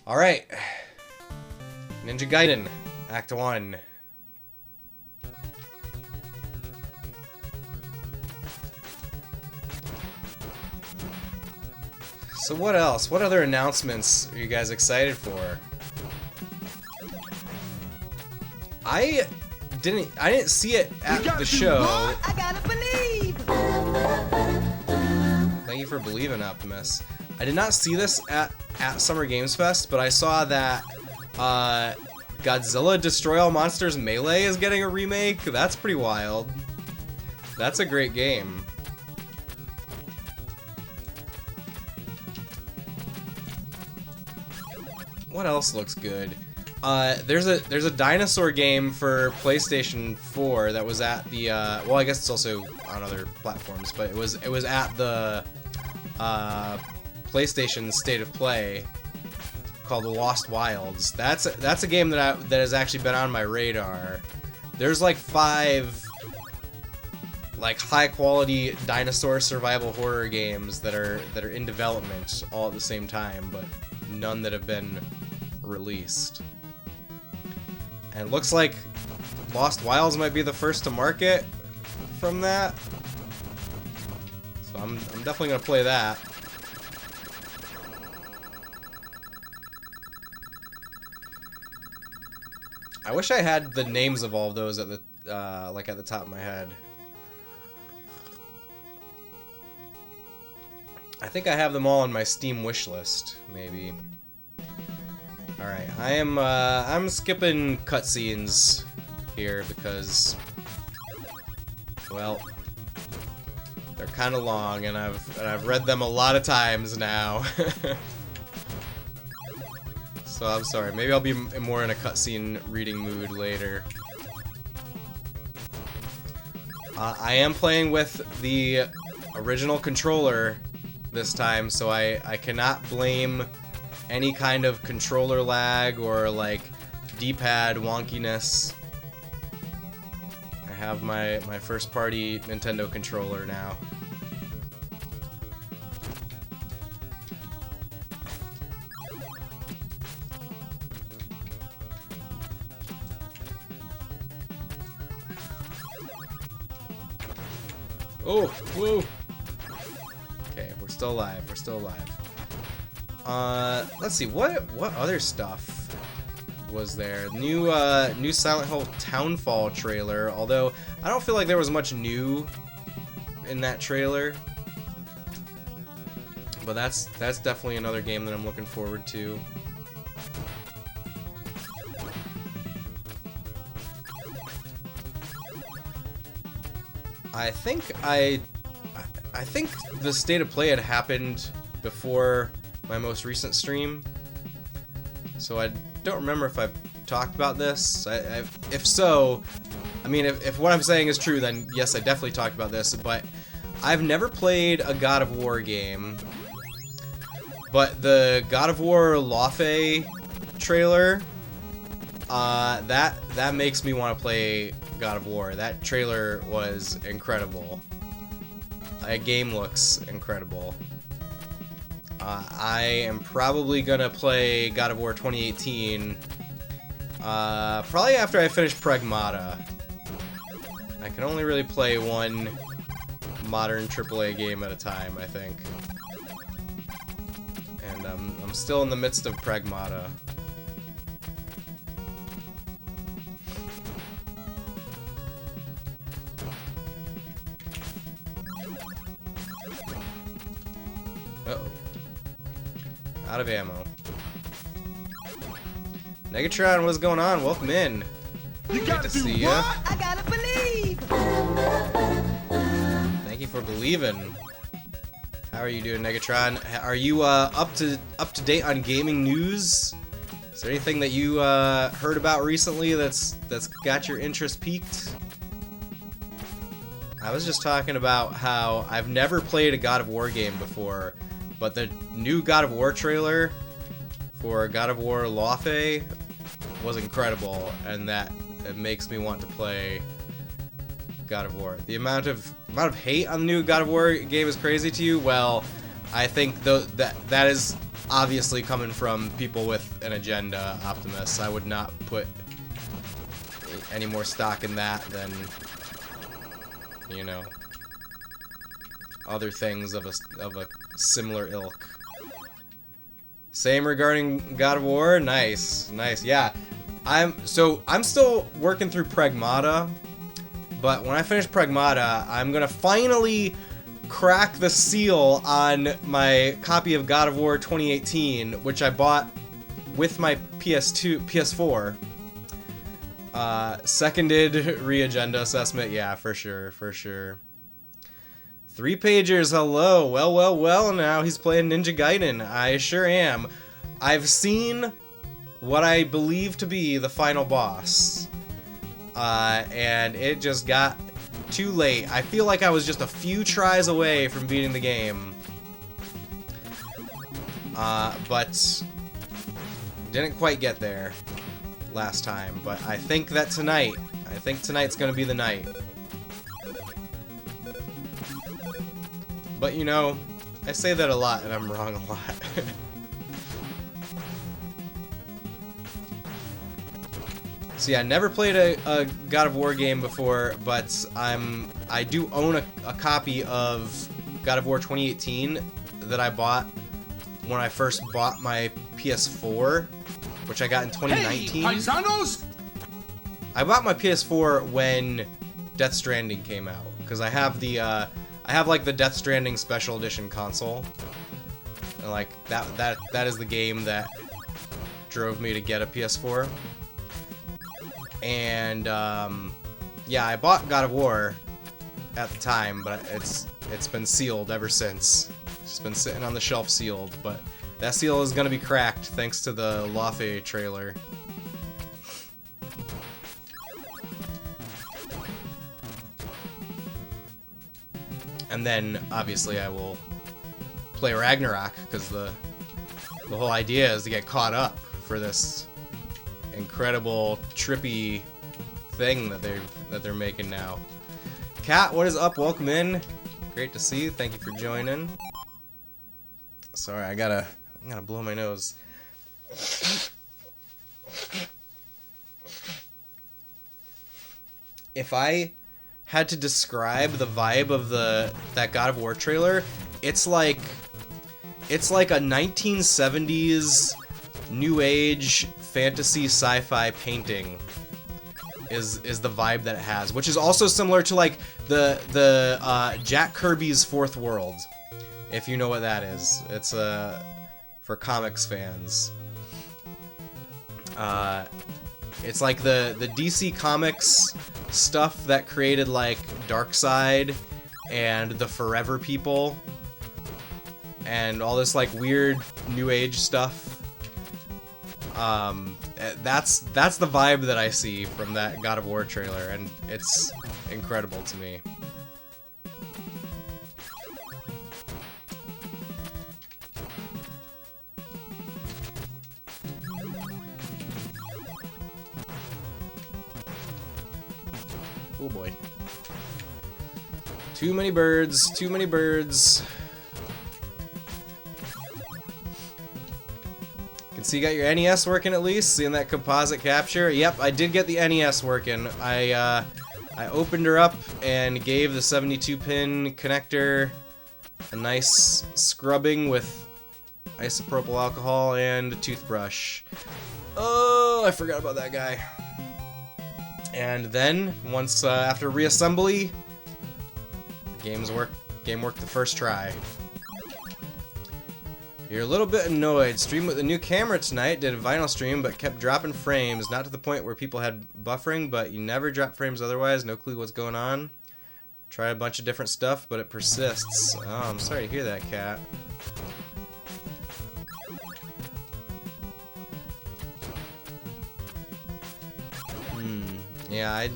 Alright. Ninja Gaiden, Act 1. So what else? What other announcements are you guys excited for? I didn't see it at the show. I gotta believe. Thank you for believing, Optimus. I did not see this at Summer Games Fest, but I saw that Godzilla Destroy All Monsters Melee is getting a remake. That's pretty wild. That's a great game. What else looks good? There's a dinosaur game for PlayStation 4 that was at the well, I guess it's also on other platforms, but it was at the PlayStation State of Play called The Lost Wilds. That's a game that has actually been on my radar. There's like 5 like high quality dinosaur survival horror games that are in development all at the same time, but none that have been released. And it looks like Lost Wilds might be the first to market from that. So I'm definitely gonna play that. I wish I had the names of all of those at the like at the top of my head. I think I have them all on my Steam wish list, maybe. All right, I'm skipping cutscenes here because, well, they're kind of long, and I've read them a lot of times now. So I'm sorry. Maybe I'll be more in a cutscene reading mood later. I am playing with the original controller this time, so I cannot blame any kind of controller lag or like D-pad wonkiness. I have my first party Nintendo controller now. Oh, whoa. Okay, we're still alive. We're still alive. Let's see, what other stuff was there? New Silent Hill Townfall trailer, although I don't feel like there was much new in that trailer. But that's definitely another game that I'm looking forward to. I think the State of Play had happened before my most recent stream, so I don't remember if I've talked about this. If so, I mean, if what I'm saying is true, then yes, I definitely talked about this, but I've never played a God of War game, but the God of War Lofe trailer, that makes me want to play God of War. That trailer was incredible. That game looks incredible. I am probably gonna play God of War 2018 probably after I finish Pragmata. I can only really play one modern AAA game at a time, I think. And I'm still in the midst of Pragmata. Uh-oh. Out of ammo. Negatron, what's going on? Welcome in. Great to see ya. I gotta believe. Thank you for believing. How are you doing, Negatron? Are you up to date on gaming news? Is there anything that you heard about recently that's got your interest piqued? I was just talking about how I've never played a God of War game before, but the new God of War trailer for God of War Lofe was incredible, and that it makes me want to play God of War. The amount of hate on the new God of War game is crazy to you. Well, I think that is obviously coming from people with an agenda, Optimus. I would not put any more stock in that than, you know, other things of a similar ilk. Same regarding God of War. Nice, nice. Yeah, I'm still working through Pragmata, but when I finish Pragmata, I'm gonna finally crack the seal on my copy of God of War 2018, which I bought with my PS4. Seconded re-agenda assessment. Yeah, for sure, for sure. 3-pagers, hello. Well, well, well, now he's playing Ninja Gaiden. I sure am. I've seen what I believe to be the final boss. And it just got too late. I feel like I was just a few tries away from beating the game. But didn't quite get there last time. But I think that tonight's gonna be the night. But you know, I say that a lot and I'm wrong a lot. So yeah, I never played a God of War game before, but I do own a copy of God of War 2018 that I bought when I first bought my PS4, which I got in 2019. Hey, paisanos! I bought my PS4 when Death Stranding came out, because I have the like the Death Stranding Special Edition console, and like that is the game that drove me to get a PS4. And yeah, I bought God of War at the time, but it's been sealed ever since. It's just been sitting on the shelf sealed, but that seal is gonna be cracked thanks to the Laufey trailer. And then obviously I will play Ragnarok, because the whole idea is to get caught up for this incredible trippy thing that they're making now. Kat, what is up? Welcome in. Great to see you. Thank you for joining. Sorry, I gotta blow my nose. If I had to describe the vibe of that God of War trailer, it's like a 1970s new age fantasy sci-fi painting is the vibe that it has, which is also similar to like the Jack Kirby's Fourth World, if you know what that is. It's for comics fans. It's like the DC Comics stuff that created like Darkseid and the Forever People and all this like weird new age stuff. That's the vibe that I see from that God of War trailer, and it's incredible to me. Oh boy. Too many birds, too many birds. So you got your NES working at least, seeing that composite capture. Yep, I did get the NES working. I opened her up and gave the 72-pin connector a nice scrubbing with isopropyl alcohol and a toothbrush. Oh, I forgot about that guy. And then, once after reassembly, the game worked the first try. You're a little bit annoyed. Stream with a new camera tonight. Did a vinyl stream, but kept dropping frames. Not to the point where people had buffering, but you never drop frames otherwise. No clue what's going on. Tried a bunch of different stuff, but it persists. Oh, I'm sorry to hear that, Cat. Yeah,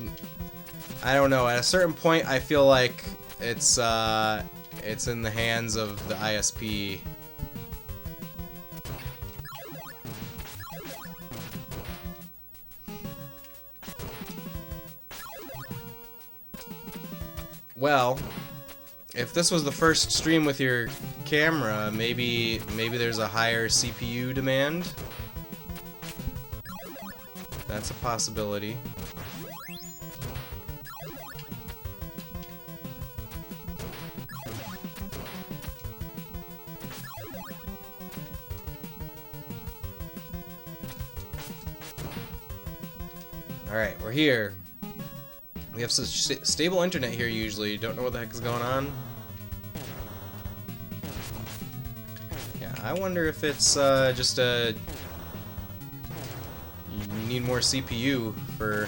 I don't know. At a certain point, I feel like it's in the hands of the ISP. Well, if this was the first stream with your camera, maybe there's a higher CPU demand. That's a possibility. Alright, we're here. We have such stable internet here usually. Don't know what the heck is going on. Yeah, I wonder if it's just a... You need more CPU for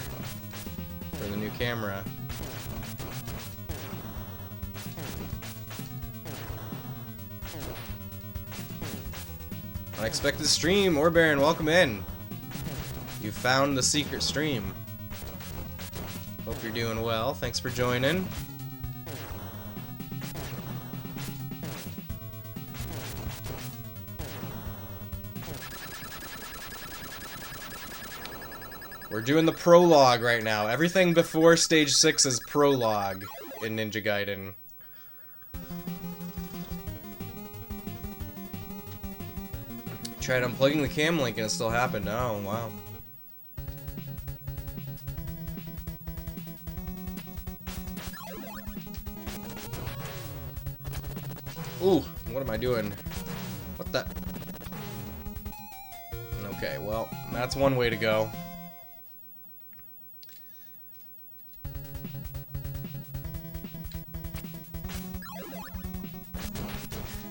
the new camera. Unexpected stream, Orbaron, welcome in. You found the secret stream. Hope you're doing well. Thanks for joining. We're doing the prologue right now. Everything before stage 6 is prologue in Ninja Gaiden. Tried unplugging the cam link and it still happened. Oh, wow. Ooh, what am I doing? What the? Okay, well, that's one way to go.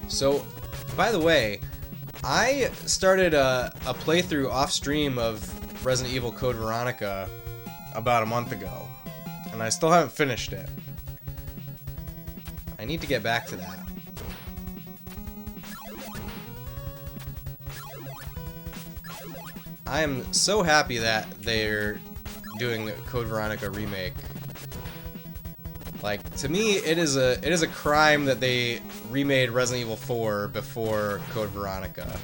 So, by the way, I started a playthrough off-stream of Resident Evil Code Veronica about a month ago, and I still haven't finished it. I need to get back to that. I am so happy that they're doing Code Veronica remake. Like, to me, it is a crime that they remade Resident Evil 4 before Code Veronica.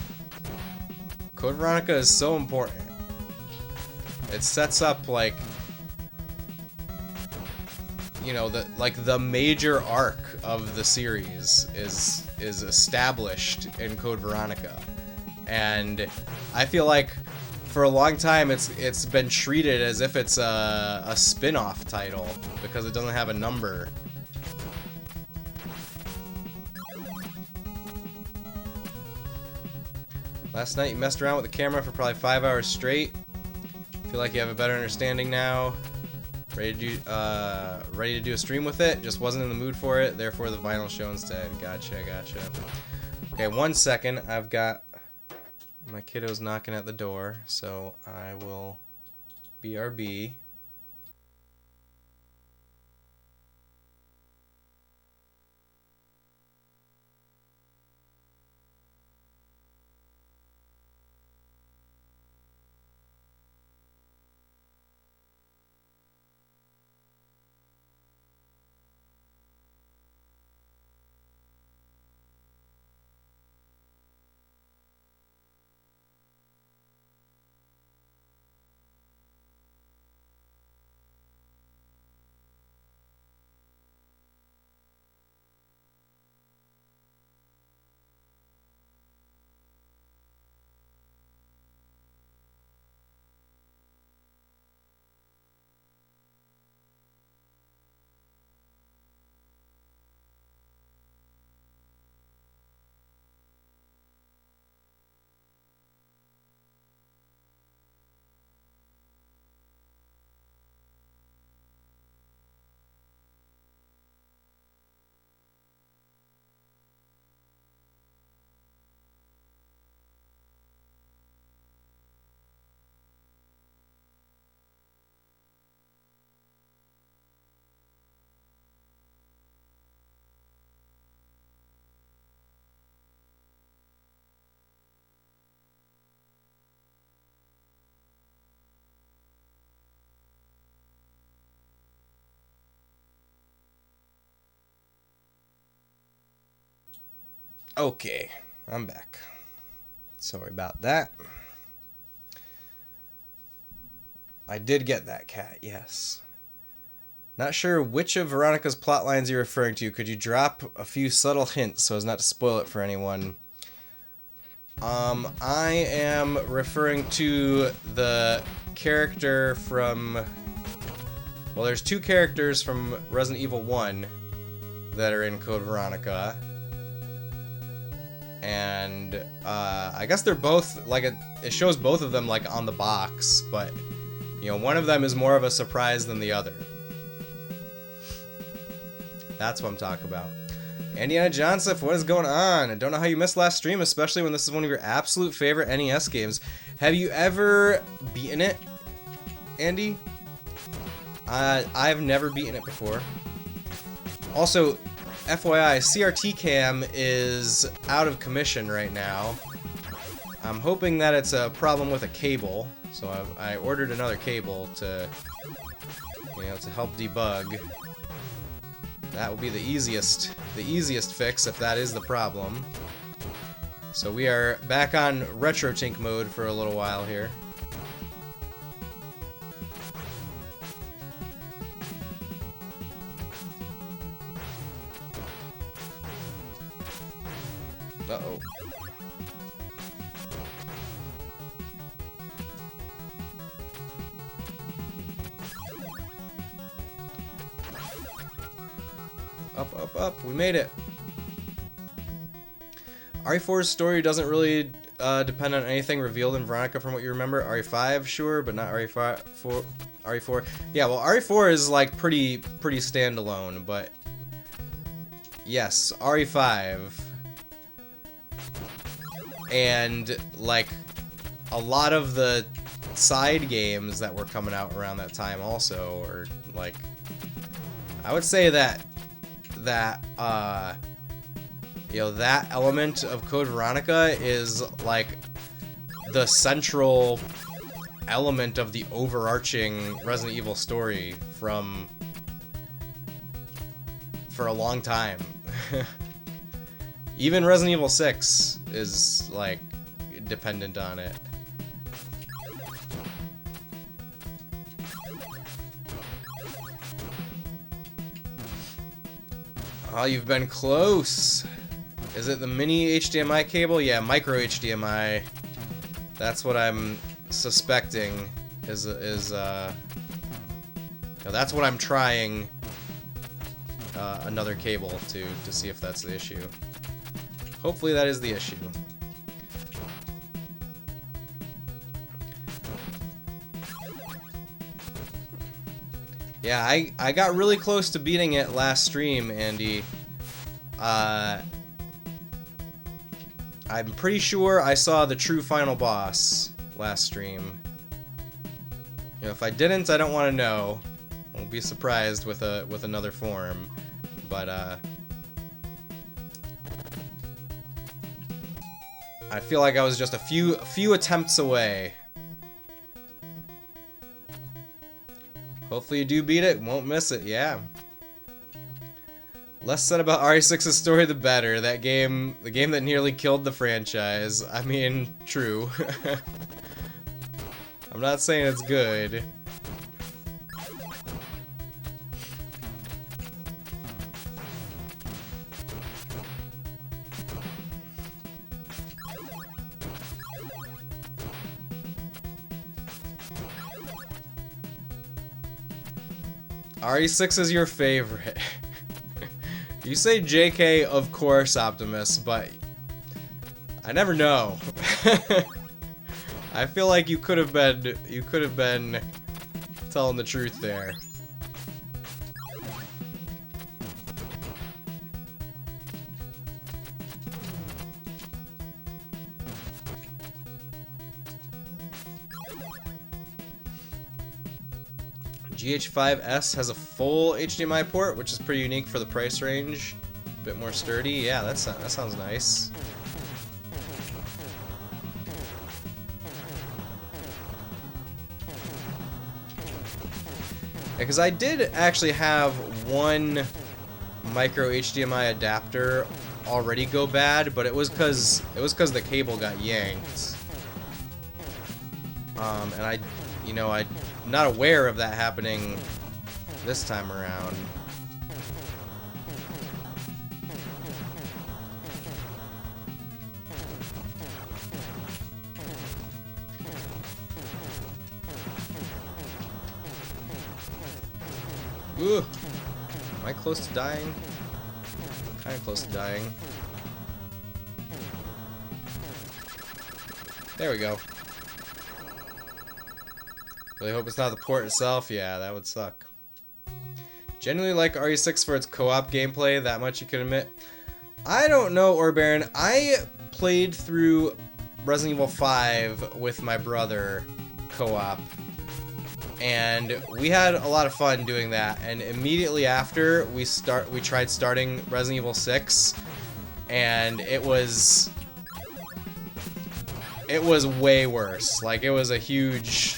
Code Veronica is so important. It sets up, like, you know, the major arc of the series is established in Code Veronica, and I feel like for a long time it's been treated as if it's a spin-off title because it doesn't have a number. Last night you messed around with the camera for probably 5 hours straight. Feel like you have a better understanding now. Ready to do a stream with it. Just wasn't in the mood for it. Therefore, the vinyl show instead. Gotcha. Okay, 1 second. I've got my kiddos knocking at the door, so I will BRB. Okay, I'm back. Sorry about that. I did get that cat, yes. Not sure which of Veronica's plot lines you're referring to. Could you drop a few subtle hints so as not to spoil it for anyone? I am referring to the character from... Well, there's two characters from Resident Evil 1 that are in Code Veronica. And, I guess they're both, like, it shows both of them, like, on the box, but, you know, one of them is more of a surprise than the other. That's what I'm talking about. Indiana Joseph, what is going on? I don't know how you missed last stream, especially when this is one of your absolute favorite NES games. Have you ever beaten it, Andy? I've never beaten it before. Also, FYI, CRT Cam is out of commission right now. I'm hoping that it's a problem with a cable, so I ordered another cable to, you know, to help debug. That would be the easiest fix if that is the problem. So we are back on RetroTink mode for a little while here. Uh-oh. Up, up, up. We made it. RE4's story doesn't really depend on anything revealed in Veronica from what you remember. RE5, sure, but not RE4. RE4. Yeah, well, RE4 is like pretty standalone, but yes, RE5. And like a lot of the side games that were coming out around that time also, or like, I would say that you know, that element of Code Veronica is like the central element of the overarching Resident Evil story for a long time. Even Resident Evil 6 is like dependent on it. Oh, you've been close. Is it the mini HDMI cable? Yeah, micro HDMI. That's what I'm suspecting is no, that's what I'm trying another cable to see if that's the issue. Hopefully that is the issue. Yeah, I got really close to beating it last stream, Andy. I'm pretty sure I saw the true final boss last stream. You know, if I didn't, I don't want to know. Won't be surprised with another form, but I feel like I was just a few attempts away. Hopefully you do beat it, won't miss it, yeah. Less said about RE6's story, the better. That game, the game that nearly killed the franchise. I mean, true. I'm not saying it's good. RE6 is your favorite. You say JK, of course, Optimus, but I never know. I feel like you could have been telling the truth there. GH5S has a full HDMI port, which is pretty unique for the price range. A bit more sturdy. Yeah, that sounds nice. Because I did actually have one micro HDMI adapter already go bad, but it was because the cable got yanked. And I'm not aware of that happening this time around. Ooh! Am I close to dying? Kind of close to dying. There we go. Really hope it's not the port itself. Yeah, that would suck. Genuinely like RE6 for its co-op gameplay, that much you can admit. I don't know, Orbaron. I played through Resident Evil 5 with my brother co-op, and we had a lot of fun doing that. And immediately after, we tried starting Resident Evil 6, and it was way worse. Like, it was a huge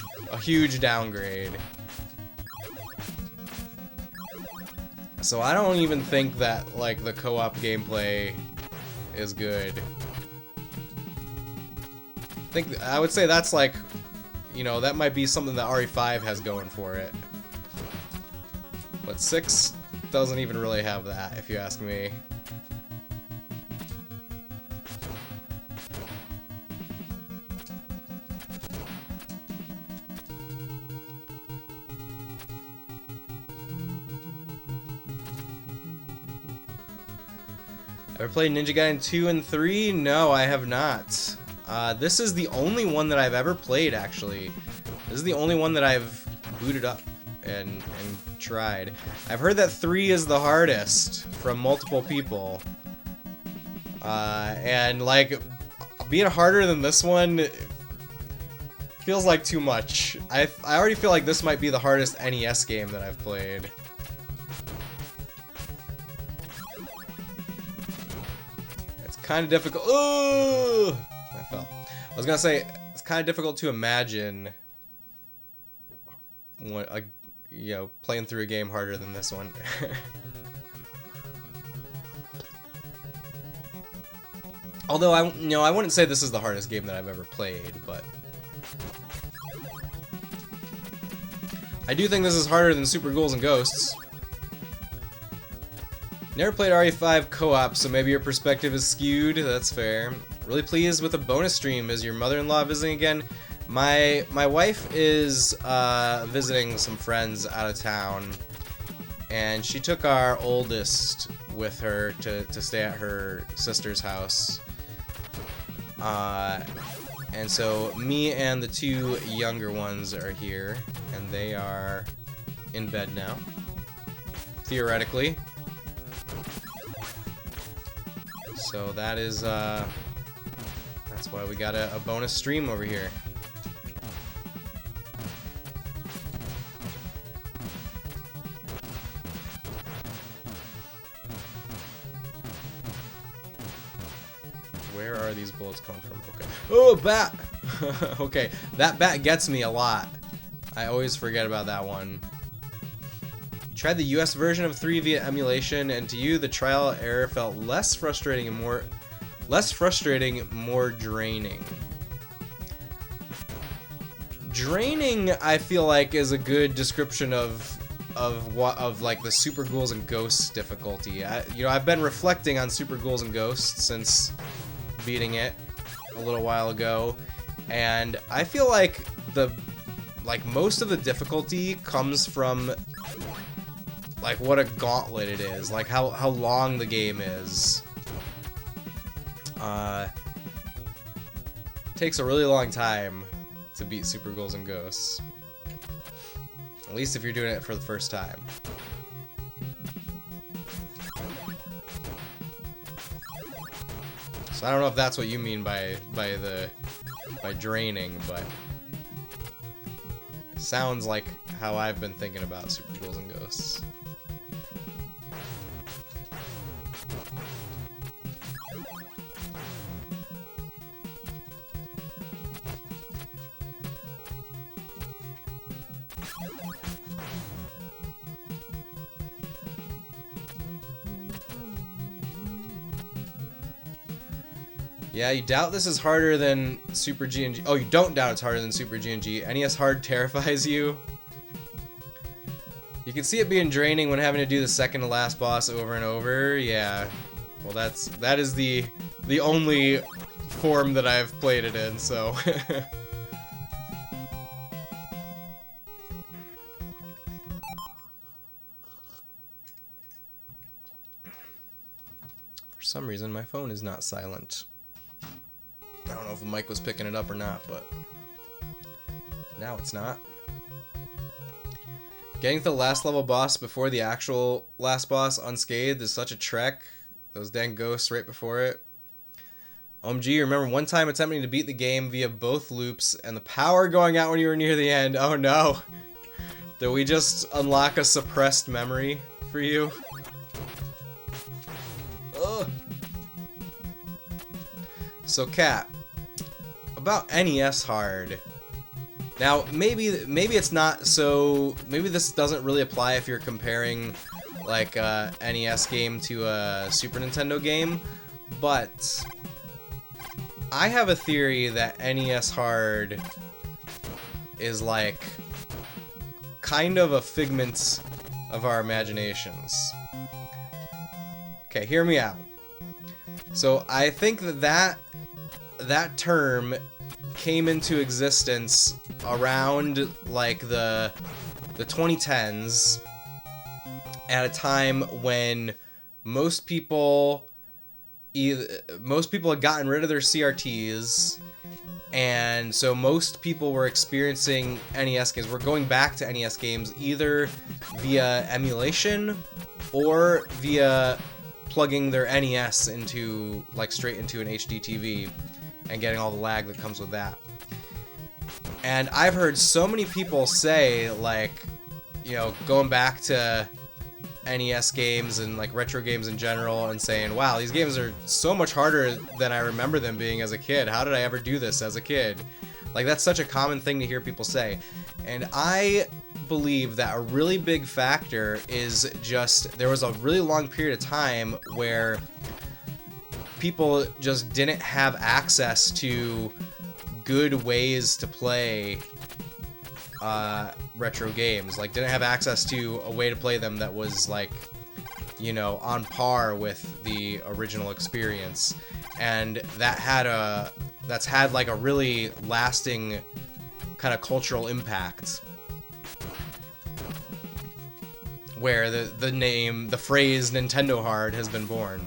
downgrade. So I don't even think that, like, the co-op gameplay is good. I would say that's like, you know, that might be something that RE5 has going for it. But 6 doesn't even really have that, if you ask me. Ever played Ninja Gaiden 2 and 3? No, I have not. This is the only one that I've ever played, actually. This is the only one that I've booted up and tried. I've heard that 3 is the hardest from multiple people. And, like, being harder than this one feels like too much. I already feel like this might be the hardest NES game that I've played. Kind of difficult. Oh, I fell. I was gonna say it's kind of difficult to imagine what you know, playing through a game harder than this one. Although I wouldn't say this is the hardest game that I've ever played, but I do think this is harder than Super Ghouls and Ghosts. Never played RE5 co-op, so maybe your perspective is skewed. That's fair. Really pleased with the bonus stream. Is your mother-in-law visiting again? My wife is visiting some friends out of town, and she took our oldest with her to stay at her sister's house. And so me and the 2 younger ones are here, and they are in bed now, theoretically. So that is, that's why we got a bonus stream over here. Where are these bullets coming from? Okay. Oh, bat! Okay, that bat gets me a lot. I always forget about that one. Tried the US version of 3 via emulation, and to you the trial error felt less frustrating, more draining. Draining, I feel like, is a good description of like the Super Ghouls and Ghosts difficulty. You know, I've been reflecting on Super Ghouls and Ghosts since beating it a little while ago, and I feel like most of the difficulty comes from like what a gauntlet it is, like how long the game is. Takes a really long time to beat Super Ghouls and Ghosts. At least if you're doing it for the first time. So I don't know if that's what you mean by draining, but it sounds like how I've been thinking about Super Ghouls and Ghosts. Yeah, you doubt this is harder than Super G and G. Oh, you don't doubt it's harder than Super G and G. NES hard terrifies you? You can see it being draining when having to do the second to last boss over and over. Yeah. Well, that is the only form that I've played it in, so. For some reason, my phone is not silent. I don't know if the mic was picking it up or not, but now it's not. Getting to the last level boss before the actual last boss unscathed is such a trek. Those dang ghosts right before it. OMG, remember one time attempting to beat the game via both loops and the power going out when you were near the end. Oh no. Did we just unlock a suppressed memory for you? Ugh. So, Kat, about NES Hard. Now, maybe it's not so. Maybe this doesn't really apply if you're comparing like a NES game to a Super Nintendo game, but I have a theory that NES Hard is like kind of a figment of our imaginations. Okay, hear me out. So I think that term came into existence around like the 2010s, at a time when most people had gotten rid of their CRTs, and so most people were experiencing NES games. We're going back to NES games either via emulation or via plugging their NES into like straight into an HD TV and getting all the lag that comes with that. And I've heard so many people say, like, you know, going back to NES games and like retro games in general and saying, wow, these games are so much harder than I remember them being as a kid. How did I ever do this as a kid? Like, that's such a common thing to hear people say. And I believe that a really big factor is just there was a really long period of time where people just didn't have access to good ways to play retro games. Like, didn't have access to a way to play them that was like, you know, on par with the original experience, and that's had like a really lasting kind of cultural impact, where the phrase Nintendo Hard has been born.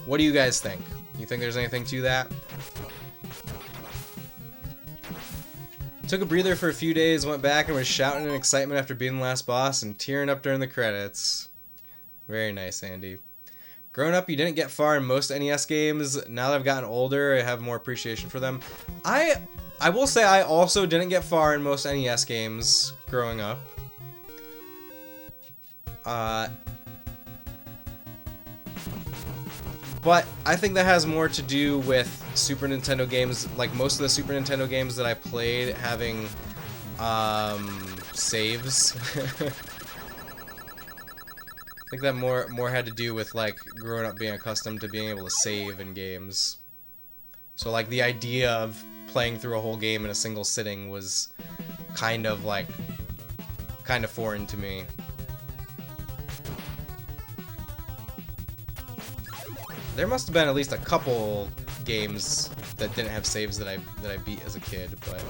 What do you guys think? You think there's anything to that? Took a breather for a few days, went back and was shouting in excitement after beating the last boss and tearing up during the credits. Very nice, Andy. Growing up, you didn't get far in most NES games. Now that I've gotten older, I have more appreciation for them. I will say I also didn't get far in most NES games growing up. But I think that has more to do with Super Nintendo games, like most of the Super Nintendo games that I played having saves. I think that more had to do with like growing up being accustomed to being able to save in games. So like the idea of playing through a whole game in a single sitting was kind of foreign to me. There must have been at least a couple games that didn't have saves that I beat as a kid, but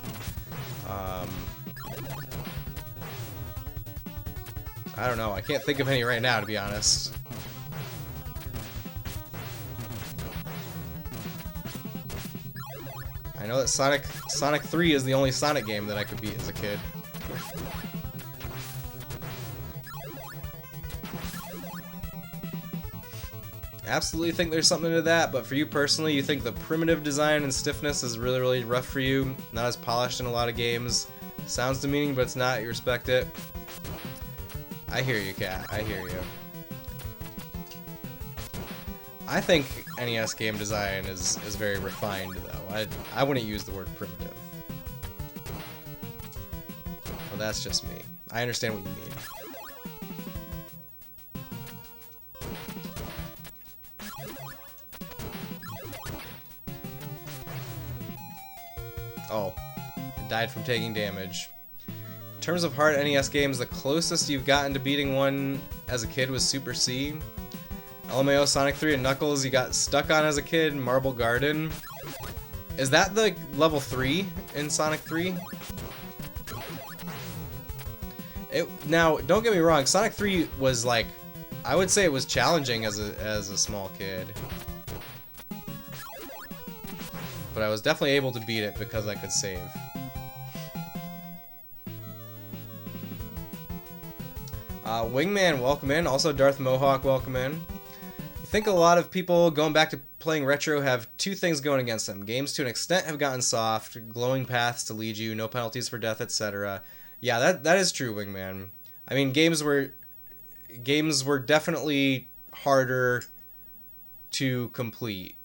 I don't know. I can't think of any right now, to be honest. I know that Sonic 3 is the only Sonic game that I could beat as a kid. Absolutely think there's something to that, but for you personally, you think the primitive design and stiffness is really, really rough for you, not as polished in a lot of games. Sounds demeaning, but it's not. You respect it. I hear you, Kat. I hear you. I think NES game design is very refined, though. I wouldn't use the word primitive. Well, that's just me. I understand what you mean. Oh, I died from taking damage. terms of hard NES games, the closest you've gotten to beating one as a kid was Super C. LMAO, Sonic 3, and Knuckles you got stuck on as a kid, Marble Garden. Is that the level 3 in Sonic 3? Now, don't get me wrong, Sonic 3 was like, I would say it was challenging as a small kid. But I was definitely able to beat it because I could save. Wingman, welcome in. Also, Darth Mohawk, welcome in. I think a lot of people going back to playing retro have two things going against them. Games to an extent have gotten soft, glowing paths to lead you, no penalties for death, etc. Yeah, that is true, Wingman. I mean, games were definitely harder to complete.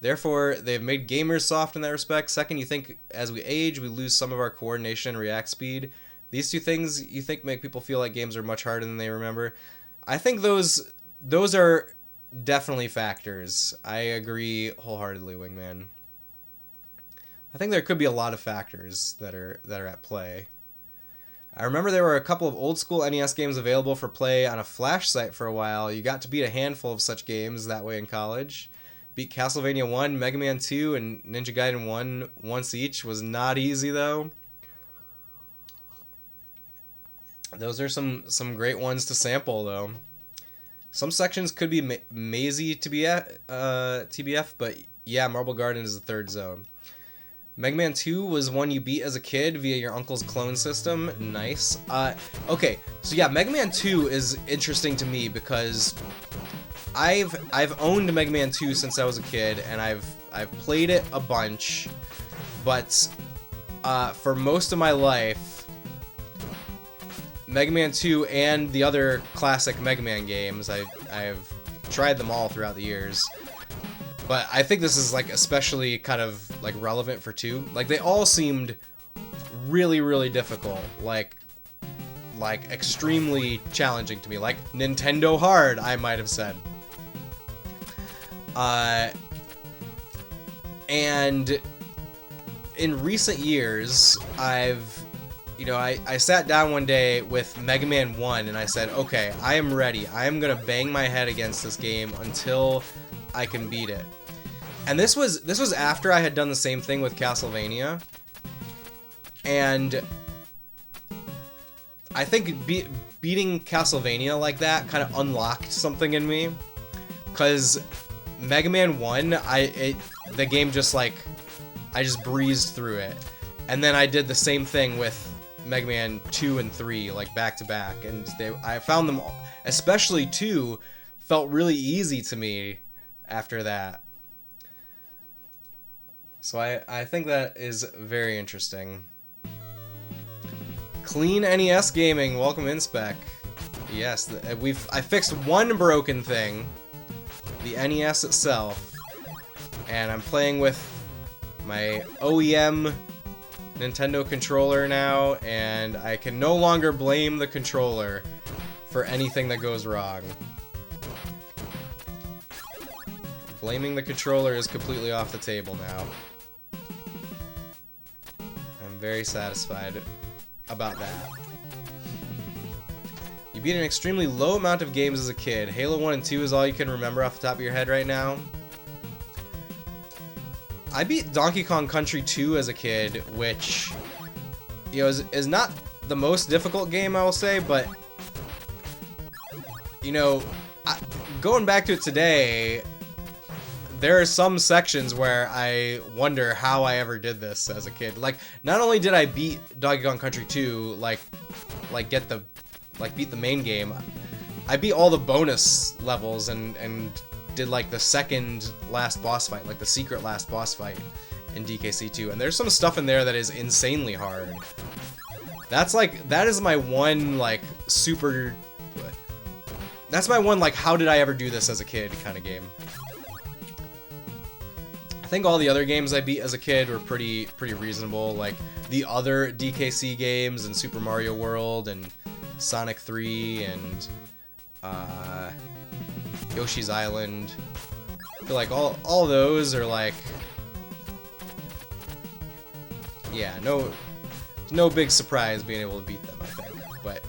Therefore, they've made gamers soft in that respect. Second, you think as we age, we lose some of our coordination and react speed. These two things you think make people feel like games are much harder than they remember. I think those are definitely factors. I agree wholeheartedly, Wingman. I think there could be a lot of factors that are at play. I remember there were a couple of old school NES games available for play on a flash site for a while. You got to beat a handful of such games that way in college. Beat Castlevania 1, Mega Man 2, and Ninja Gaiden 1 once each. Was not easy though. Those are some great ones to sample though. Some sections could be mazy to be at TBF, but yeah, Marble Garden is the third zone. Mega Man 2 was one you beat as a kid via your uncle's clone system. Nice. Okay, so yeah, Mega Man 2 is interesting to me because I've owned Mega Man 2 since I was a kid, and I've played it a bunch, but for most of my life, Mega Man 2 and the other classic Mega Man games, I've tried them all throughout the years. But I think this is like especially kind of like relevant for 2. Like they all seemed really, really difficult. Like extremely challenging to me. Like Nintendo hard, I might have said. And in recent years, I sat down one day with Mega Man 1 and I said, okay, I am ready. I am gonna bang my head against this game until I can beat it. And this was after I had done the same thing with Castlevania. And I think beating Castlevania like that kind of unlocked something in me. Because Mega Man 1, the game just like, I just breezed through it. And then I did the same thing with Mega Man 2 and 3, like back to back. And I found them, especially 2, felt really easy to me after that. So I think that is very interesting. Clean NES gaming, welcome in, Spec. Yes, I fixed one broken thing, the NES itself, and I'm playing with my OEM Nintendo controller now, and I can no longer blame the controller for anything that goes wrong. Blaming the controller is completely off the table now. I'm very satisfied about that. You beat an extremely low amount of games as a kid. Halo 1 and 2 is all you can remember off the top of your head right now. I beat Donkey Kong Country 2 as a kid, which, you know, is not the most difficult game, I will say, but, you know, going back to it today, there are some sections where I wonder how I ever did this as a kid. Like, not only did I beat Donkey Kong Country 2, beat the main game, I beat all the bonus levels and did like the second last boss fight, like the secret last boss fight in DKC 2. And there's some stuff in there that is insanely hard. That is my one like how did I ever do this as a kid kind of game. I think all the other games I beat as a kid were pretty reasonable, like the other DKC games and Super Mario World and Sonic 3 and Yoshi's Island. I feel like all those are like, yeah, no big surprise being able to beat them, I think. But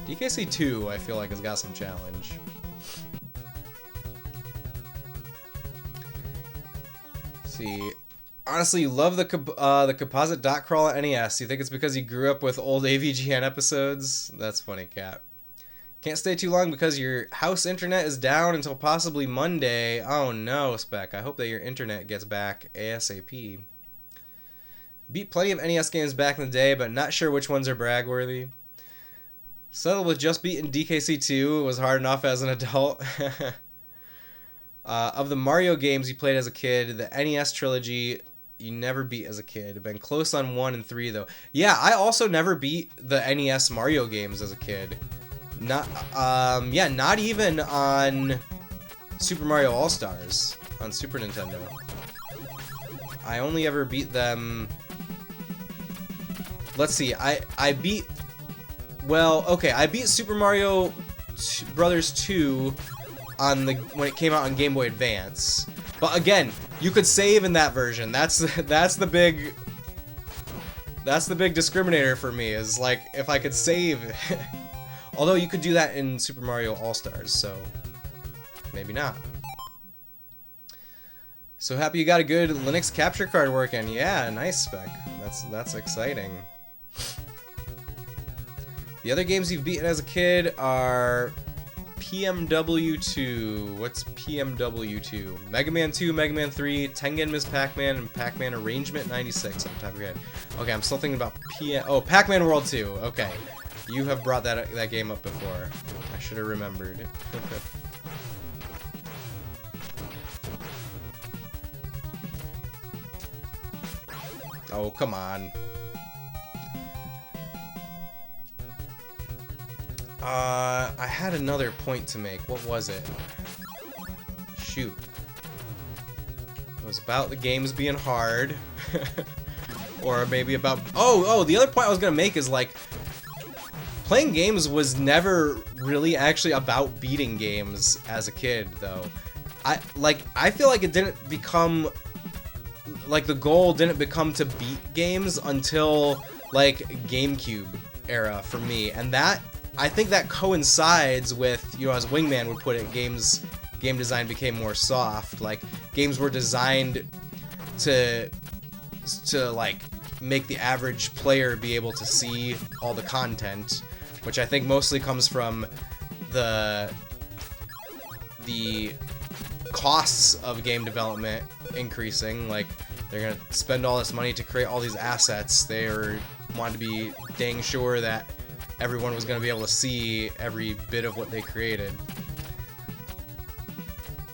DKC 2, I feel like, has got some challenge. Let's see. Honestly, you love the composite dot crawl at NES. You think it's because you grew up with old AVGN episodes? That's funny, Cat. Can't stay too long because your house internet is down until possibly Monday. Oh no, Spec. I hope that your internet gets back ASAP. Beat plenty of NES games back in the day, but not sure which ones are brag-worthy. Settled with just beating DKC 2. It was hard enough as an adult. Of the Mario games you played as a kid, the NES trilogy you never beat as a kid. Been close on 1 and 3 though. Yeah, I also never beat the NES Mario games as a kid. Not even on Super Mario All-Stars on Super Nintendo. I only ever beat them. Let's see. I beat. Well, okay. I beat Super Mario Brothers 2 on when it came out on Game Boy Advance. But again, you could save in that version. That's the big discriminator for me, is like if I could save. Although you could do that in Super Mario All-Stars, so maybe not. So happy you got a good Linux capture card working. Yeah, nice, Spec. That's exciting. The other games you've beaten as a kid are PMW2. What's PMW2? Mega Man 2, Mega Man 3, Tengen Ms. Pac-Man, and Pac-Man Arrangement 96 on the top of your head. Okay, I'm still thinking about Pac-Man World 2. Okay. You have brought that game up before. I should have remembered. Oh, come on. I had another point to make. What was it? Shoot. It was about the games being hard. Or maybe about... Oh, the other point I was going to make is, like, playing games was never really actually about beating games as a kid, though. I feel like it didn't become... Like, the goal didn't become to beat games until, like, GameCube era for me. And that... I think that coincides with, you know, as Wingman would put it, game design became more soft. Like, games were designed to like, make the average player be able to see all the content, which I think mostly comes from the costs of game development increasing. Like, they're gonna spend all this money to create all these assets. They wanted to be dang sure that everyone was going to be able to see every bit of what they created.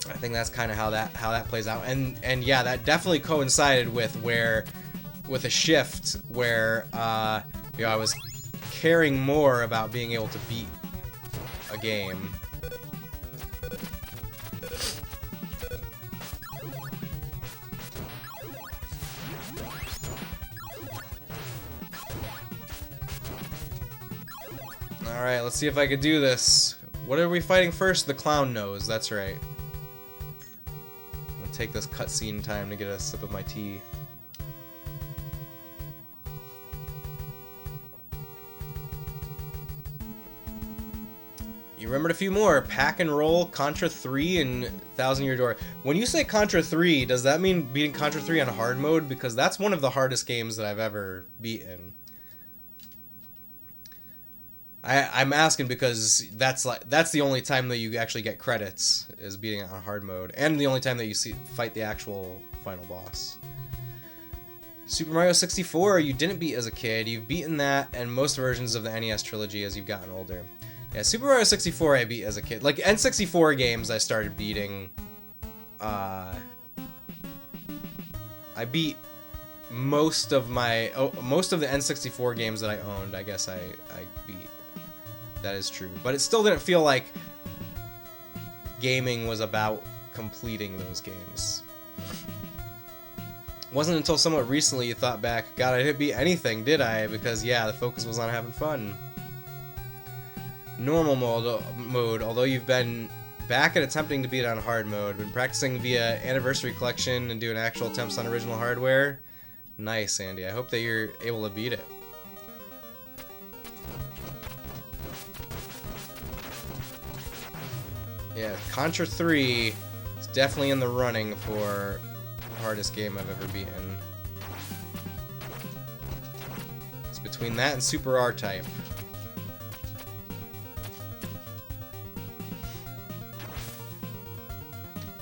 I think that's kind of how that plays out, and yeah, that definitely coincided with a shift where you know, I was caring more about being able to beat a game. Alright, let's see if I could do this. What are we fighting first? The clown nose, that's right. I'm gonna take this cutscene time to get a sip of my tea. You remembered a few more. Pack and Roll, Contra 3, and 1,000 Year Door. When you say Contra 3, does that mean beating Contra 3 on hard mode? Because that's one of the hardest games that I've ever beaten. I'm asking because that's the only time that you actually get credits, is beating it on hard mode, and the only time that you fight the actual final boss. Super Mario 64, you didn't beat as a kid. You've beaten that and most versions of the NES trilogy as you've gotten older. Yeah, Super Mario 64 I beat as a kid. Like, N64 games I started beating. I beat most of the N64 games that I owned. I guess I beat. That is true, but it still didn't feel like gaming was about completing those games. It wasn't until somewhat recently you thought back, God, I didn't beat anything, did I? Because yeah, the focus was on having fun. Normal mode, although you've been back at attempting to beat it on hard mode, been practicing via Anniversary Collection and doing actual attempts on original hardware. Nice, Andy. I hope that you're able to beat it. Yeah, Contra 3 is definitely in the running for the hardest game I've ever beaten. It's between that and Super R-Type.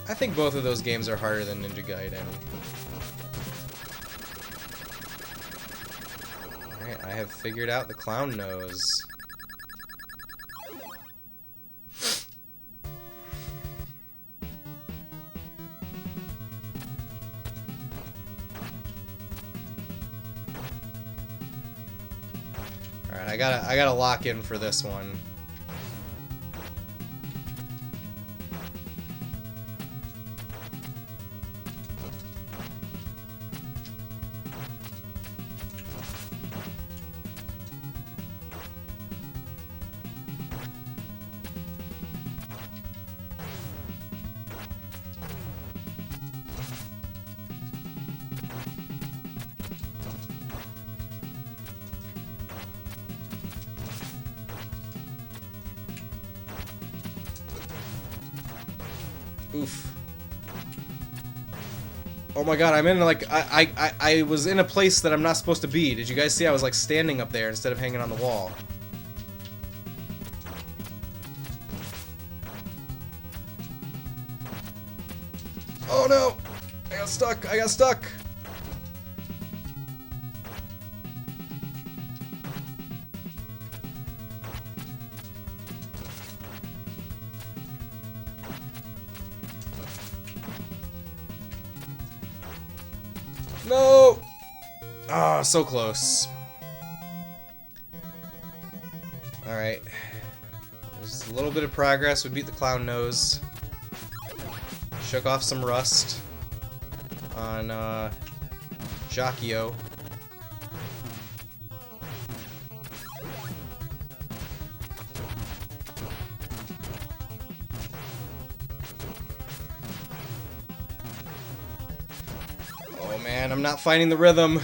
I think both of those games are harder than Ninja Gaiden. Alright, I have figured out the clown nose. Alright, I gotta lock in for this one. Oof. Oh my god, I'm in like I was in a place that I'm not supposed to be. Did you guys see I was like standing up there instead of hanging on the wall? Oh no! I got stuck! I got stuck! No! Ah, so close. Alright. There's a little bit of progress. We beat the clown nose. Shook off some rust on Jacchio. Oh man, I'm not finding the rhythm.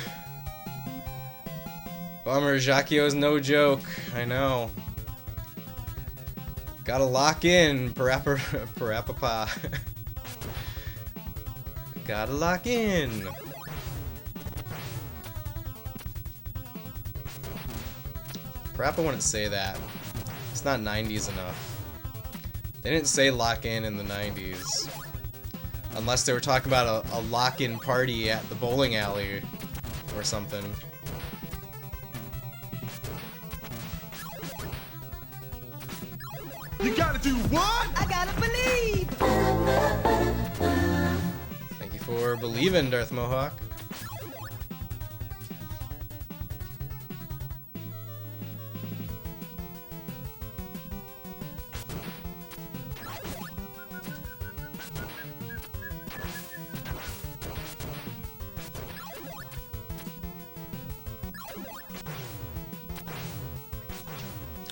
Bummer, Jacchio's no joke. I know. Gotta lock in, parappa. Gotta lock in. Parappa wouldn't say that. It's not 90s enough. They didn't say lock in the 90s. Unless they were talking about a lock-in party at the bowling alley or something. You gotta do what? I gotta believe. Thank you for believing, Darth Mohawk.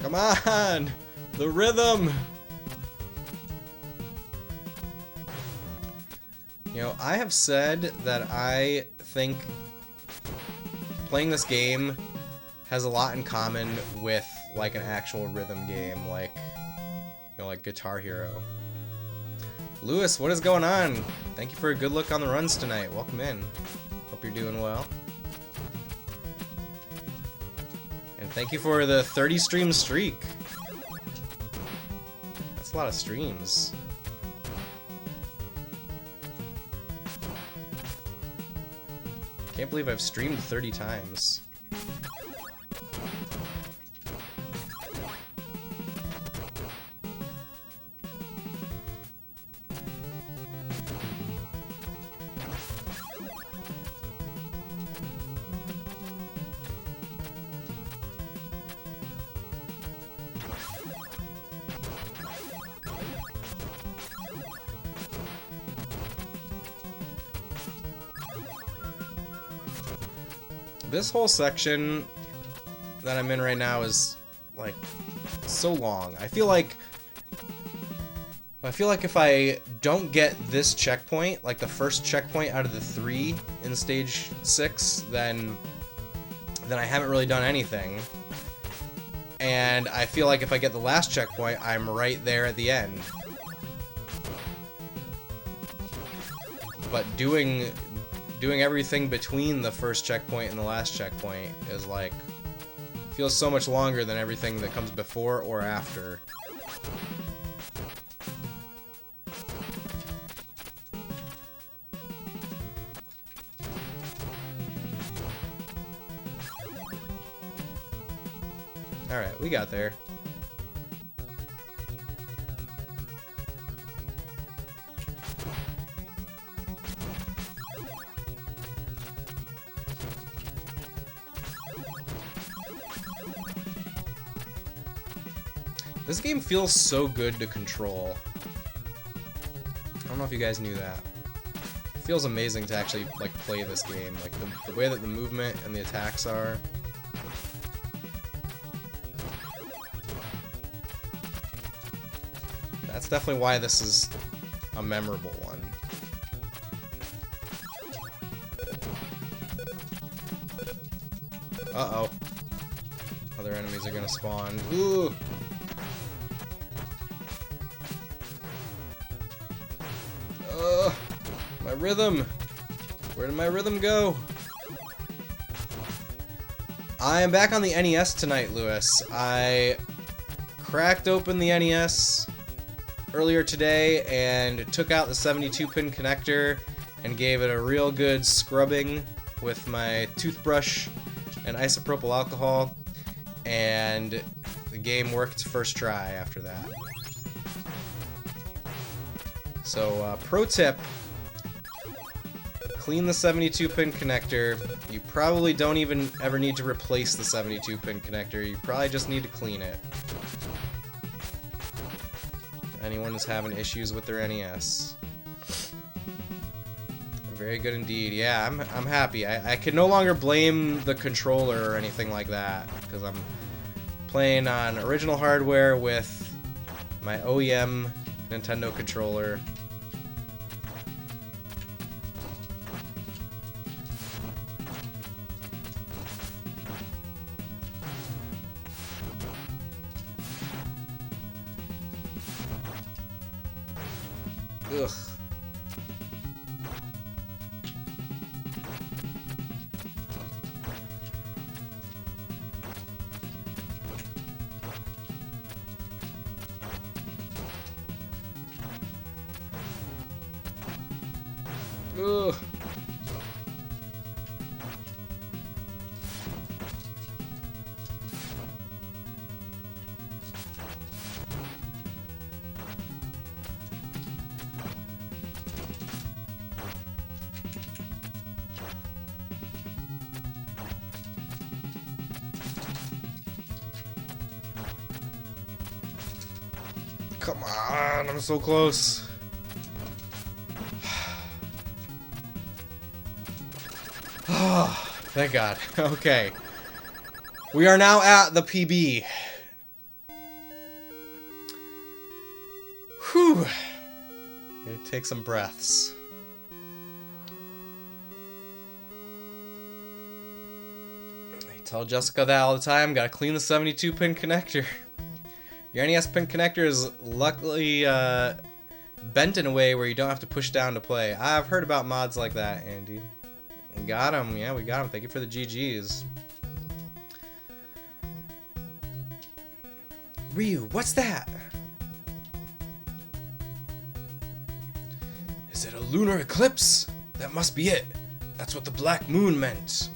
Come on! The rhythm! You know, I have said that I think playing this game has a lot in common with like an actual rhythm game, like, you know, like Guitar Hero. Lewis, what is going on? Thank you for a good look on the runs tonight. Welcome in. Hope you're doing well. And thank you for the 30 stream streak. That's a lot of streams. Can't believe I've streamed 30 times. This whole section that I'm in right now is like so long. I feel like if I don't get this checkpoint, like the first checkpoint out of the 3 in stage 6, then I haven't really done anything. And I feel like if I get the last checkpoint, I'm right there at the end. but doing everything between the first checkpoint and the last checkpoint is like feels so much longer than everything that comes before or after. Alright, we got there. This game feels so good to control. I don't know if you guys knew that. It feels amazing to actually like play this game. Like the way that the movement and the attacks are. That's definitely why this is a memorable one. Uh-oh. Other enemies are gonna spawn. Ooh! My rhythm! Where did my rhythm go? I am back on the NES tonight, Lewis. I cracked open the NES earlier today and took out the 72-pin connector and gave it a real good scrubbing with my toothbrush and isopropyl alcohol, and the game worked first try after that. So, pro tip, clean the 72-pin connector. You probably don't even ever need to replace the 72-pin connector. You probably just need to clean it. If anyone is having issues with their NES. Very good indeed. Yeah, I'm happy. I can no longer blame the controller or anything like that, because I'm playing on original hardware with my OEM Nintendo controller. Ugh. Ugh. Come on, I'm so close. Oh, thank God. Okay. We are now at the PB. Whew. Take some breaths. I tell Jessica that all the time. Gotta clean the 72-pin connector. Your NES pin connector is luckily bent in a way where you don't have to push down to play. I've heard about mods like that, Andy. We got him. Yeah, we got him. Thank you for the GGs. Ryu, what's that? Is it a lunar eclipse? That must be it. That's what the black moon meant.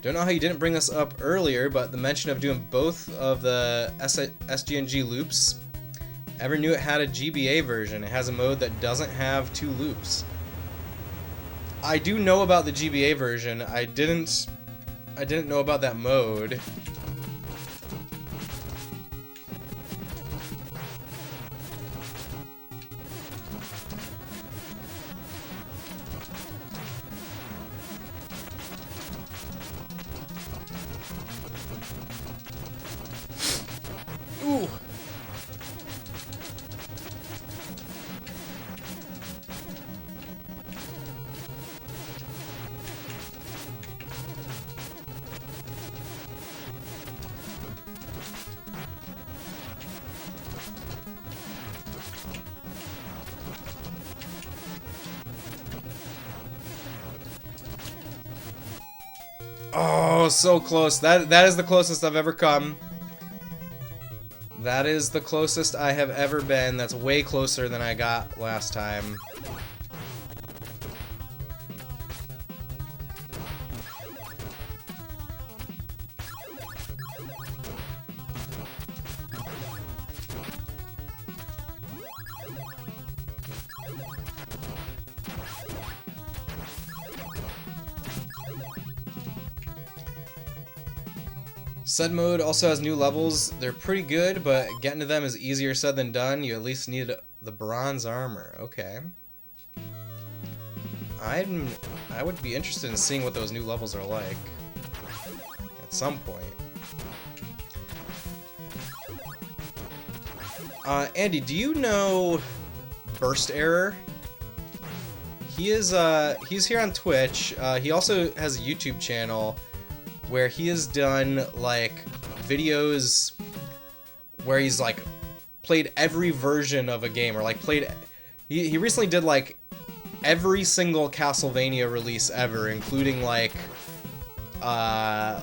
Don't know how you didn't bring this up earlier, but the mention of doing both of the SG&G loops. Ever knew it had a GBA version? It has a mode that doesn't have 2 loops. I do know about the GBA version. I didn't know about that mode. Ooh. Oh, so close. That is the closest I've ever come. That is the closest I have ever been. That's way closer than I got last time. Said mode also has new levels. They're pretty good, but getting to them is easier said than done. You at least need the bronze armor. Okay. I would be interested in seeing what those new levels are like at some point. Andy, do you know Burst Error? He's here on Twitch. He also has a YouTube channel where he has done like videos where he's like played every version of a game, or like played. He recently did like every single Castlevania release ever, including like one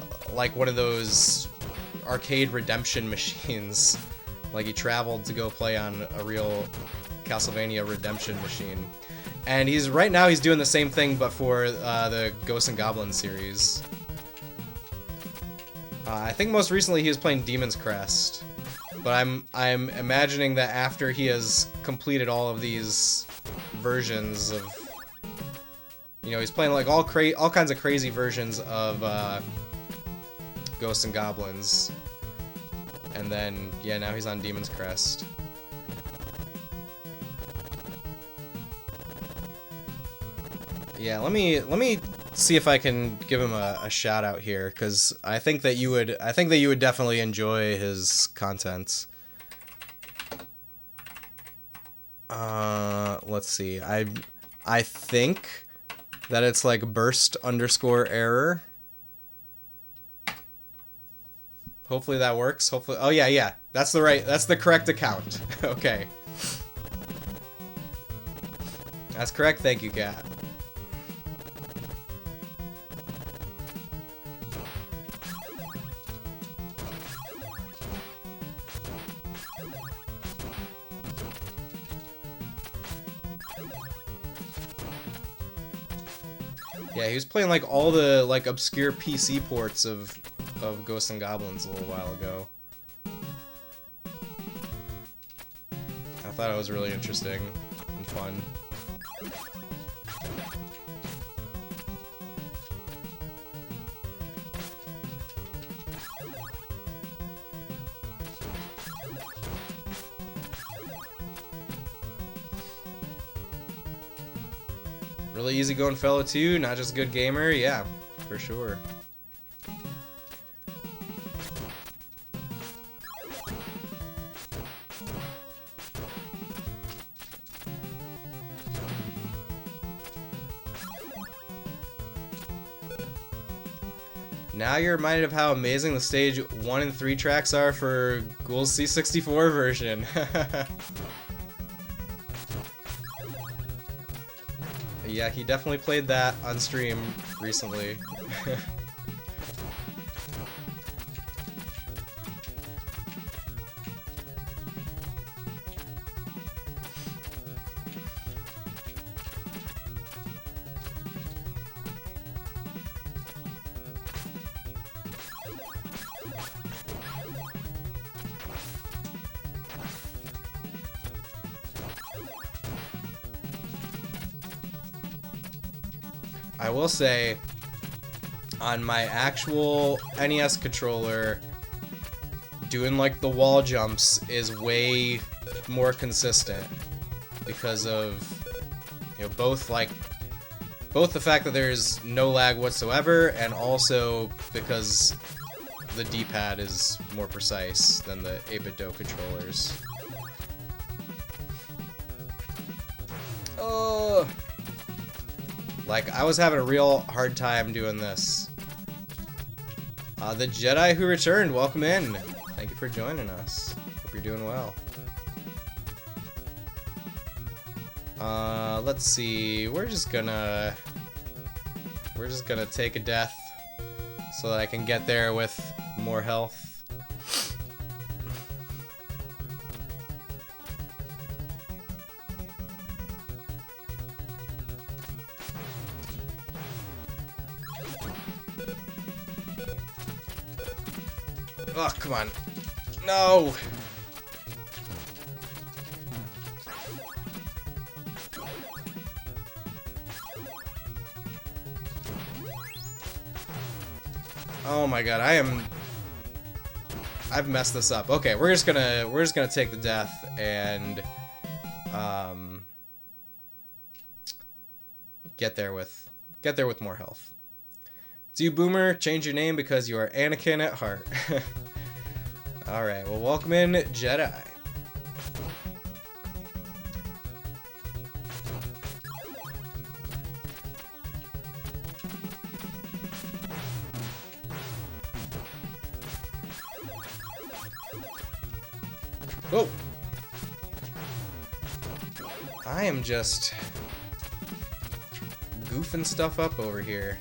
of those arcade redemption machines. Like he traveled to go play on a real Castlevania redemption machine. And right now he's doing the same thing, but for the Ghosts and Goblins series. I think most recently he was playing Demon's Crest, but I'm imagining that after he has completed all of these versions of, you know, he's playing like all kinds of crazy versions of Ghosts and Goblins, and then yeah, now he's on Demon's Crest. Yeah, let me see if I can give him a shout out here, because I think that you would definitely enjoy his content. Let's see. I think that it's like burst_error. Hopefully that works. Hopefully. Oh yeah. That's the correct account. Okay. That's correct. Thank you, Kat. Yeah, he was playing like all the like obscure PC ports of Ghosts and Goblins a little while ago. I thought it was really interesting and fun. Really easygoing fellow too, not just good gamer, yeah, for sure. Now you're reminded of how amazing the stage 1 and 3 tracks are for Ghoul's C64 version. Yeah, he definitely played that on stream recently. I will say, on my actual NES controller, doing like the wall jumps is way more consistent because of, you know, both the fact that there's no lag whatsoever, and also because the D-pad is more precise than the 8-bit-do controllers. Oh. Like, I was having a real hard time doing this. The Jedi who returned, welcome in. Thank you for joining us. Hope you're doing well. Let's see. We're just gonna take a death so that I can get there with more health. Oh, come on. No! Oh my god, I've messed this up. Okay, we're just gonna take the death and get there with more health. It's you, Boomer. Change your name because you are Anakin at heart. Alright, well, welcome in, Jedi. Whoa! I am just goofing stuff up over here.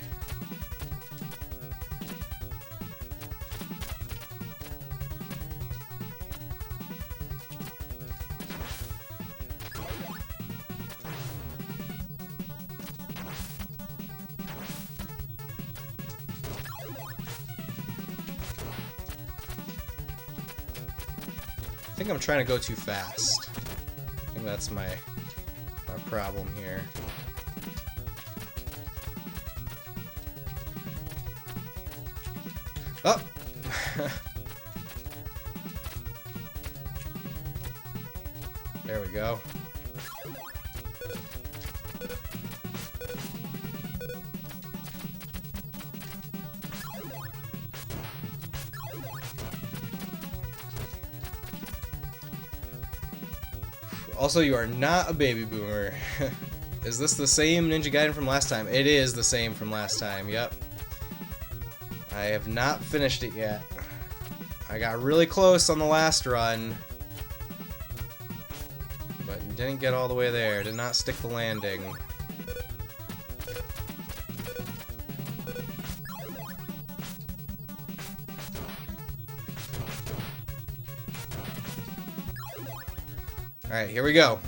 I think I'm trying to go too fast. I think that's my problem here. Oh! There we go. Also, you are not a baby boomer. Is this the same Ninja Gaiden from last time? It is the same from last time, yep. I have not finished it yet. I got really close on the last run, but didn't get all the way there. Did not stick the landing. Alright, here we go.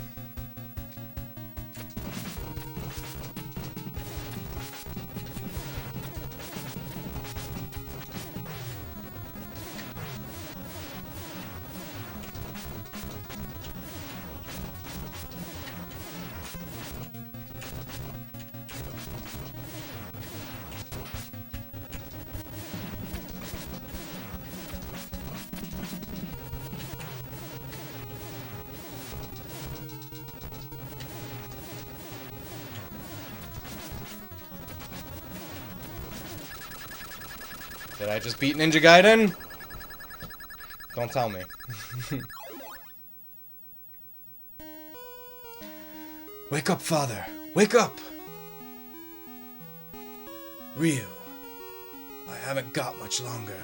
Did I just beat Ninja Gaiden? Don't tell me. Wake up, father! Wake up! Ryu, I haven't got much longer.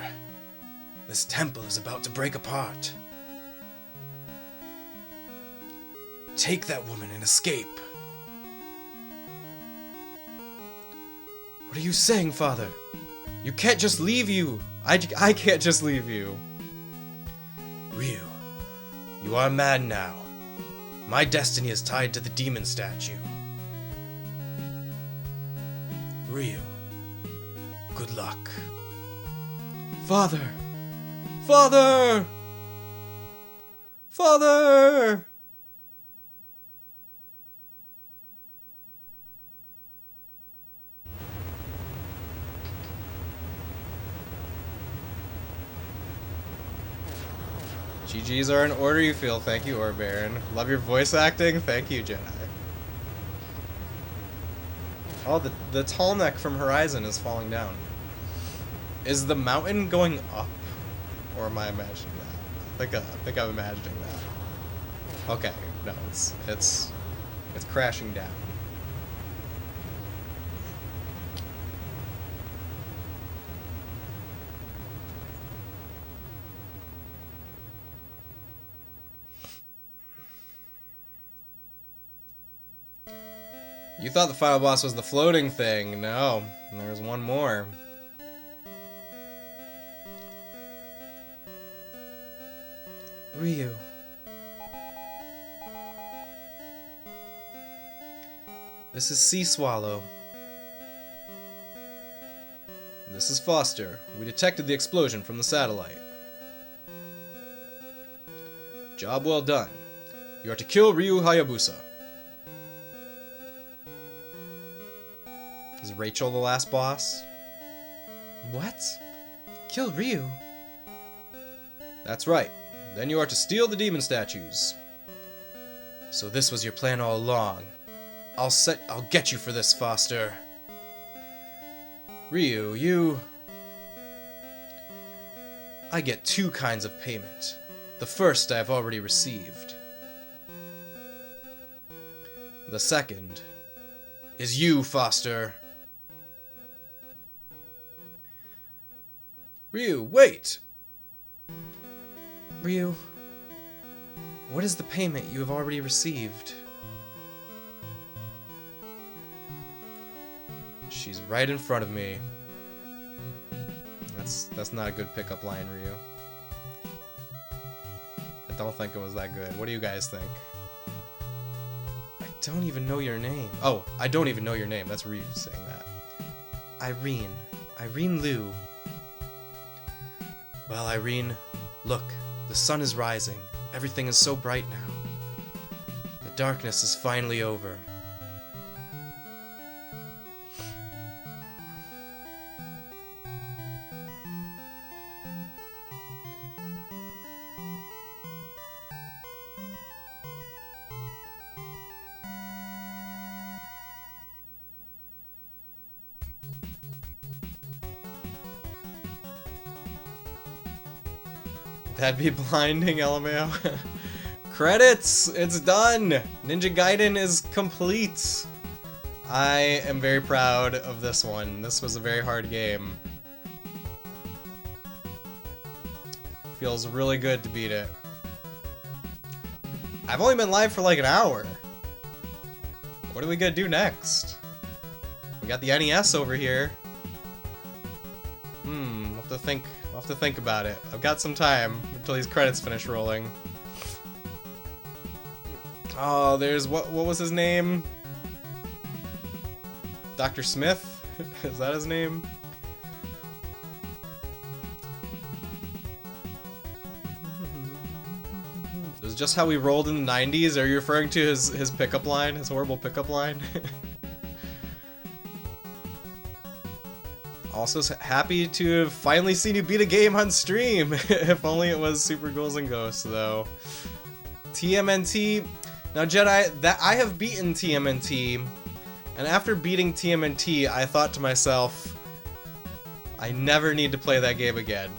This temple is about to break apart. Take that woman and escape. What are you saying, father? You can't just leave you. I can't just leave you. Ryu, you are mad now. My destiny is tied to the demon statue. Ryu, good luck. Father! Father! Father! GGs are in order you feel. Thank you, Orbaron. Love your voice acting. Thank you, Jedi. Oh, the tall neck from Horizon is falling down. Is the mountain going up? Or am I imagining that? I think I'm imagining that. Okay, no, it's crashing down. You thought the final boss was the floating thing. No, there's one more. Ryu. This is Sea Swallow. This is Foster. We detected the explosion from the satellite. Job well done. You are to kill Ryu Hayabusa. Is Rachel the last boss? What? Kill Ryu? That's right. Then you are to steal the demon statues. So this was your plan all along. I'll get you for this, Foster. Ryu, you... I get two kinds of payment. The first I have already received. The second is you, Foster. Ryu, wait! Ryu, what is the payment you have already received? She's right in front of me. That's not a good pickup line, Ryu. I don't think it was that good. What do you guys think? I don't even know your name. Oh, I don't even know your name. That's Ryu saying that. Irene. Irene Liu. Well, Irene, look. The sun is rising. Everything is so bright now. The darkness is finally over. That'd be blinding, LMAO. Credits! It's done! Ninja Gaiden is complete! I am very proud of this one. This was a very hard game. Feels really good to beat it. I've only been live for like an hour. What are we gonna do next? We got the NES over here. We'll have to think about it. I've got some time until these credits finish rolling. Oh, there's what was his name? Dr. Smith? Is that his name? This is just how we rolled in the 90s? Are you referring to his pickup line? His horrible pickup line? Also happy to have finally seen you beat a game on stream. If only it was Super Ghouls and Ghosts, though. TMNT. Now, Jedi, that I have beaten TMNT, and after beating TMNT, I thought to myself, I never need to play that game again.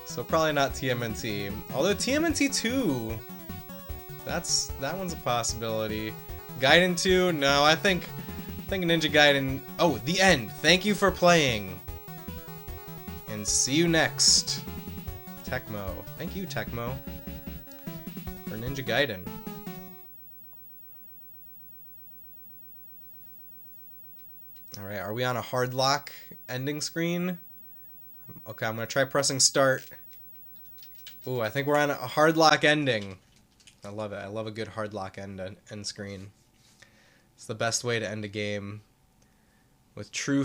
So probably not TMNT. Although TMNT 2, that one's a possibility. Gaiden 2, no, I think Ninja Gaiden... Oh, the end! Thank you for playing! And see you next. Tecmo. Thank you, Tecmo, for Ninja Gaiden. Alright, are we on a hard lock ending screen? Okay, I'm gonna try pressing start. Ooh, I think we're on a hard lock ending. I love it. I love a good hard lock end screen. It's the best way to end a game with true